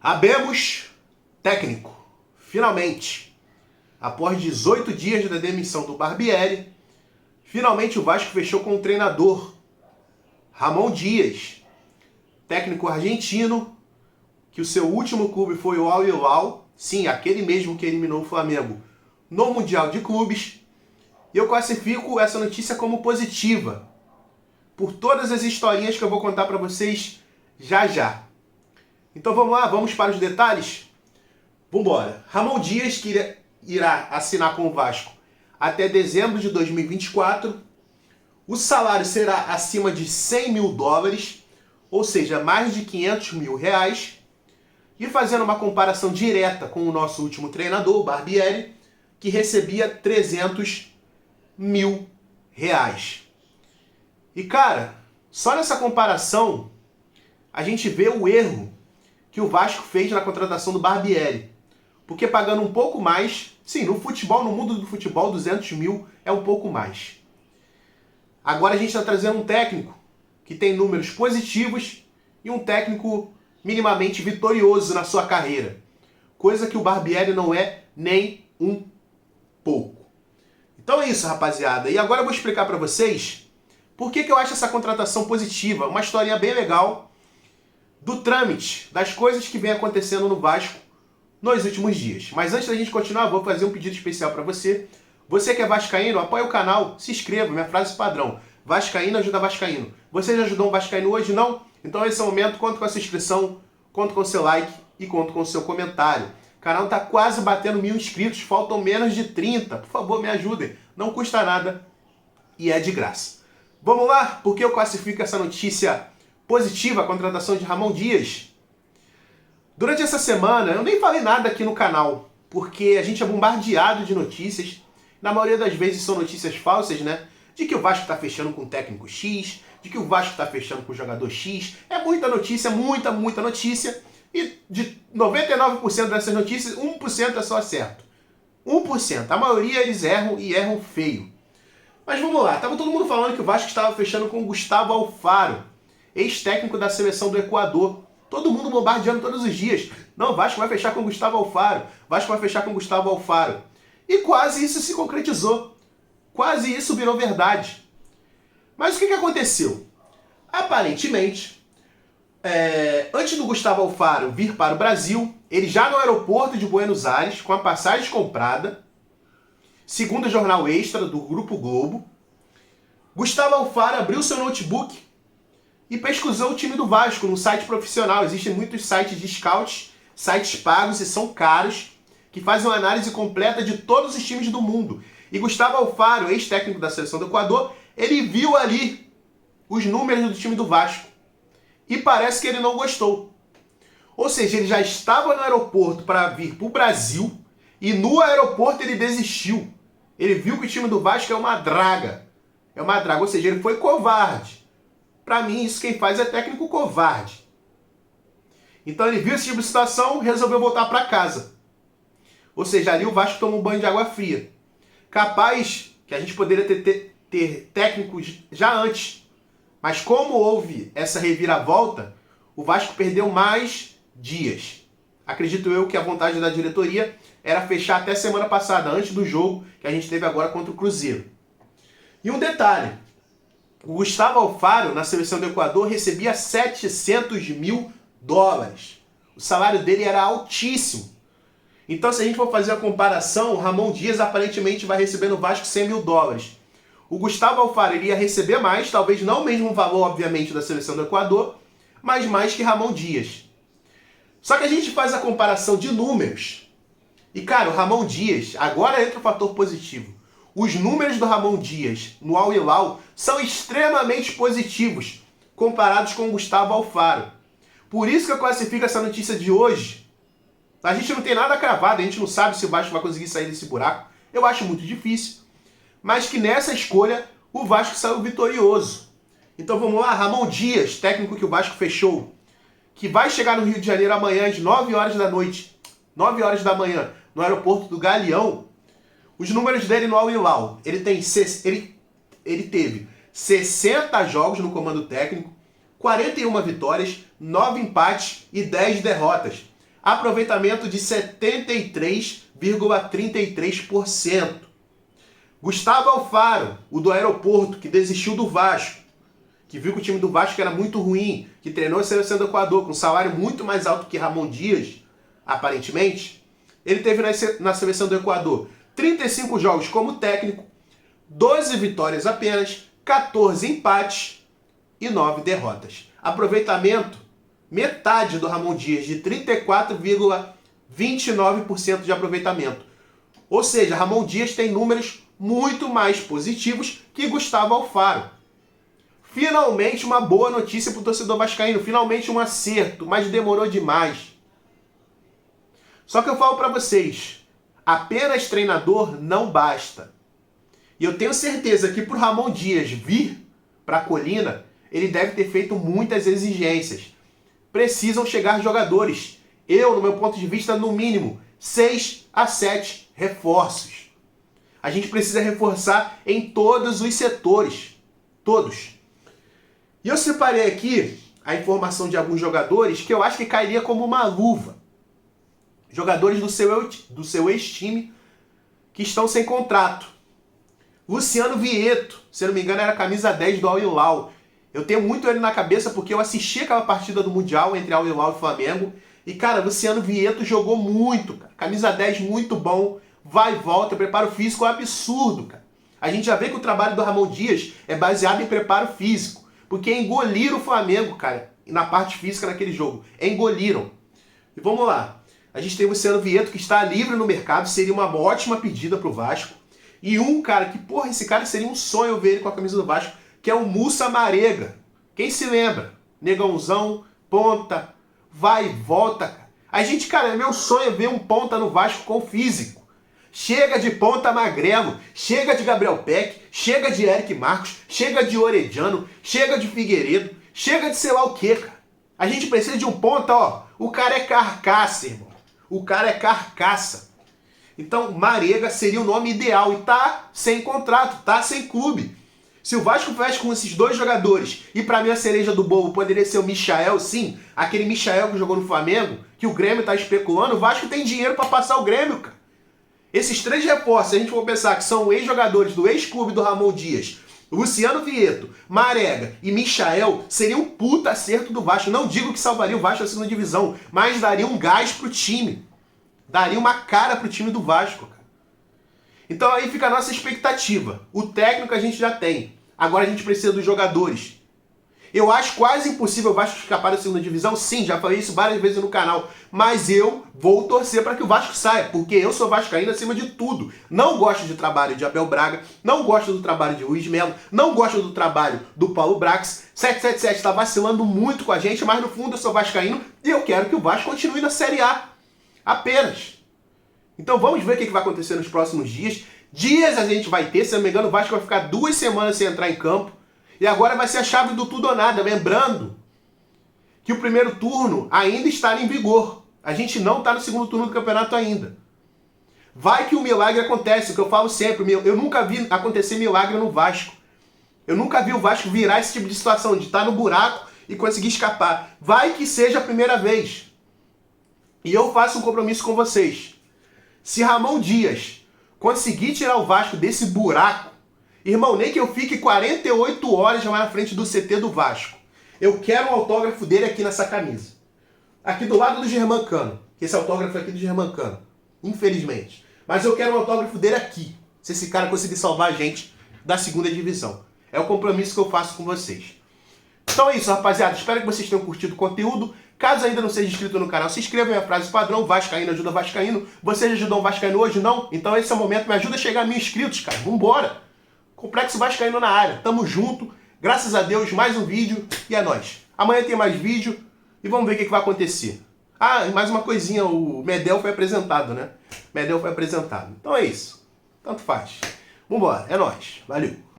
Habemos técnico, finalmente. Após 18 dias da demissão do Barbieri, finalmente o Vasco fechou com o treinador Ramon Dias, técnico argentino, que o seu último clube foi o Al Hilal, sim, aquele mesmo que eliminou o Flamengo no Mundial de Clubes. E eu classifico essa notícia como positiva, por todas as historinhas que eu vou contar para vocês já já. Então vamos lá, vamos para os detalhes? Vambora. Ramon Dias, que irá assinar com o Vasco até dezembro de 2024. O salário será acima de $100 mil, ou seja, mais de R$500 mil. E fazendo uma comparação direta com o nosso último treinador, o Barbieri, que recebia R$300 mil. E cara, só nessa comparação a gente vê o erro que o Vasco fez na contratação do Barbieri. Porque pagando um pouco mais, sim, no futebol, no mundo do futebol, 200 mil é um pouco mais. Agora a gente está trazendo um técnico que tem números positivos e um técnico minimamente vitorioso na sua carreira. Coisa que o Barbieri não é nem um pouco. Então é isso, rapaziada. E agora eu vou explicar para vocês por que eu acho essa contratação positiva. Uma historinha bem legal do trâmite, das coisas que vem acontecendo no Vasco nos últimos dias. Mas antes da gente continuar, vou fazer um pedido especial para você. Você que é vascaíno, apoia o canal, se inscreva, minha frase padrão. Vascaíno ajuda vascaíno. Você já ajudou um vascaíno hoje, não? Então esse é o momento, conto com a sua inscrição, conto com o seu like e conto com o seu comentário. O canal está quase batendo 1000 inscritos, faltam menos de 30. Por favor, me ajudem. Não custa nada e é de graça. Vamos lá? Por que eu classifico essa notícia positiva, a contratação de Ramon Dias? Durante essa semana, eu nem falei nada aqui no canal, porque a gente é bombardeado de notícias. Na maioria das vezes são notícias falsas, né? De que o Vasco está fechando com o técnico X, de que o Vasco está fechando com o jogador X. É muita notícia, muita notícia. E de 99% dessas notícias, 1% é só certo. 1%. A maioria eles erram e erram feio. Mas vamos lá, estava todo mundo falando que o Vasco estava fechando com o Gustavo Alfaro, ex-técnico da seleção do Equador. Todo mundo bombardeando todos os dias. Não, o Vasco vai fechar com o Gustavo Alfaro. O Vasco vai fechar com o Gustavo Alfaro. E quase isso se concretizou. Quase isso virou verdade. Mas o que aconteceu? Aparentemente, antes do Gustavo Alfaro vir para o Brasil, ele já no aeroporto de Buenos Aires, com a passagem comprada, segundo o jornal Extra do Grupo Globo, Gustavo Alfaro abriu seu notebook e pesquisou o time do Vasco no site profissional. Existem muitos sites de scouts, sites pagos e são caros, que fazem uma análise completa de todos os times do mundo. E Gustavo Alfaro, ex-técnico da seleção do Equador, ele viu ali os números do time do Vasco. E parece que ele não gostou. Ou seja, ele já estava no aeroporto para vir para o Brasil e no aeroporto ele desistiu. Ele viu que o time do Vasco é uma draga. É uma draga, ou seja, ele foi covarde. Para mim, isso quem faz é técnico covarde. Então ele viu esse tipo de situação e resolveu voltar para casa. Ou seja, ali o Vasco tomou um banho de água fria. Capaz que a gente poderia ter técnicos já antes. Mas como houve essa reviravolta, o Vasco perdeu mais dias. Acredito eu que a vontade da diretoria era fechar até semana passada, antes do jogo que a gente teve agora contra o Cruzeiro. E um detalhe. O Gustavo Alfaro, na seleção do Equador, recebia $700 mil. O salário dele era altíssimo. Então, se a gente for fazer a comparação, o Ramon Dias aparentemente vai receber no Vasco $100 mil. O Gustavo Alfaro iria receber mais, talvez não o mesmo valor, obviamente, da seleção do Equador, mas mais que Ramon Dias. Só que a gente faz a comparação de números. E, cara, o Ramon Dias, agora entra o fator positivo. Os números do Ramon Dias no Al Hilal são extremamente positivos comparados com o Gustavo Alfaro. Por isso que eu classifico essa notícia de hoje. A gente não tem nada cravado, a gente não sabe se o Vasco vai conseguir sair desse buraco. Eu acho muito difícil. Mas que nessa escolha o Vasco saiu vitorioso. Então vamos lá, Ramon Dias, técnico que o Vasco fechou, que vai chegar no Rio de Janeiro amanhã às 9 horas da noite, 9 horas da manhã, no aeroporto do Galeão. Os números dele no Al Hilal, ele teve 60 jogos no comando técnico, 41 vitórias, 9 empates e 10 derrotas. aproveitamento de 73,33%. Gustavo Alfaro, o do aeroporto, que desistiu do Vasco, que viu que o time do Vasco era muito ruim, que treinou a seleção do Equador com um salário muito mais alto que Ramon Dias, aparentemente, ele teve na seleção do Equador 35 jogos como técnico, 12 vitórias apenas, 14 empates e 9 derrotas. Aproveitamento, metade do Ramon Dias, de 34,29% de aproveitamento. Ou seja, Ramon Dias tem números muito mais positivos que Gustavo Alfaro. Finalmente uma boa notícia para o torcedor vascaíno, finalmente um acerto, mas demorou demais. Só que eu falo para vocês, apenas treinador não basta. E eu tenho certeza que para o Ramon Dias vir para a Colina, ele deve ter feito muitas exigências. Precisam chegar jogadores. No meu ponto de vista, no mínimo, 6 a 7 reforços. A gente precisa reforçar em todos os setores. Todos. E eu separei aqui a informação de alguns jogadores que eu acho que cairia como uma luva. Jogadores do seu ex-time que estão sem contrato. Luciano Vieto, se não me engano, era a camisa 10 do Al Hilal. Eu tenho muito ele na cabeça porque eu assisti aquela partida do Mundial entre Al Hilal e Flamengo. E, cara, Luciano Vieto jogou muito, cara. Camisa 10 muito bom, vai e volta, preparo físico absurdo, cara. A gente já vê que o trabalho do Ramon Dias é baseado em preparo físico. Porque engoliram o Flamengo, cara, na parte física naquele jogo. Engoliram. E vamos lá. A gente tem o Luciano Vieto, que está livre no mercado, seria uma ótima pedida pro Vasco. E um cara que, porra, esse cara seria um sonho ver ele com a camisa do Vasco, que é o Moussa Marega. Quem se lembra? Negãozão, ponta, vai e volta, cara. A gente, cara, é meu sonho ver um ponta no Vasco com físico. Chega de ponta magrelo, chega de Gabriel Peck, chega de Eric Marcos, chega de Orediano, chega de Figueiredo, chega de sei lá o quê, cara. A gente precisa de um ponta, ó. O cara é carcaça, irmão. O cara é carcaça. Então, Marega seria o nome ideal e tá sem contrato, tá sem clube. Se o Vasco fecha com esses dois jogadores, e pra mim a cereja do bolo poderia ser o Michael, sim, aquele Michael que jogou no Flamengo, que o Grêmio tá especulando, o Vasco tem dinheiro pra passar o Grêmio, cara. Esses três reforços, se a gente for pensar que são ex-jogadores do ex-clube do Ramon Dias, Luciano Vieto, Marega e Michael, seria um puta acerto do Vasco. Não digo que salvaria o Vasco da segunda divisão, mas daria um gás pro time. Daria uma cara pro time do Vasco, cara. Então aí fica a nossa expectativa. O técnico a gente já tem. Agora a gente precisa dos jogadores. Eu acho quase impossível o Vasco escapar da segunda divisão. Sim, já falei isso várias vezes no canal. Mas eu vou torcer para que o Vasco saia, porque eu sou vascaíno acima de tudo. Não gosto do trabalho de Abel Braga, não gosto do trabalho de Luiz Melo, não gosto do trabalho do Paulo Brax. 777 está vacilando muito com a gente, mas no fundo eu sou vascaíno e eu quero que o Vasco continue na Série A. Apenas. Então vamos ver o que vai acontecer nos próximos dias. Dias a gente vai ter, se não me engano, o Vasco vai ficar 2 semanas sem entrar em campo. E agora vai ser a chave do tudo ou nada. Lembrando que o primeiro turno ainda está em vigor. A gente não está no segundo turno do campeonato ainda. Vai que o milagre acontece, o que eu falo sempre. Eu nunca vi acontecer milagre no Vasco. Eu nunca vi o Vasco virar esse tipo de situação, de estar no buraco e conseguir escapar. Vai que seja a primeira vez. E eu faço um compromisso com vocês. Se Ramon Dias conseguir tirar o Vasco desse buraco, irmão, nem que eu fique 48 horas lá na frente do CT do Vasco, eu quero um autógrafo dele aqui nessa camisa. Aqui do lado do Germancano. Esse autógrafo é aqui do Germancano. Infelizmente. Mas eu quero um autógrafo dele aqui. Se esse cara conseguir salvar a gente da segunda divisão. É o compromisso que eu faço com vocês. Então é isso, rapaziada. Espero que vocês tenham curtido o conteúdo. Caso ainda não seja inscrito no canal, se inscreva em a frase padrão, Vascaíno ajuda Vascaíno. Você já ajudou um Vascaíno hoje? Não? Então esse é o momento, me ajuda a chegar a 1000 inscritos, cara. Vambora! Complexo Vascaíno na área. Tamo junto. Graças a Deus, mais um vídeo e é nóis. Amanhã tem mais vídeo e vamos ver o que vai acontecer. Ah, e mais uma coisinha, o Medel foi apresentado, né? Medel foi apresentado. Então é isso. Tanto faz. Vambora, é nóis. Valeu.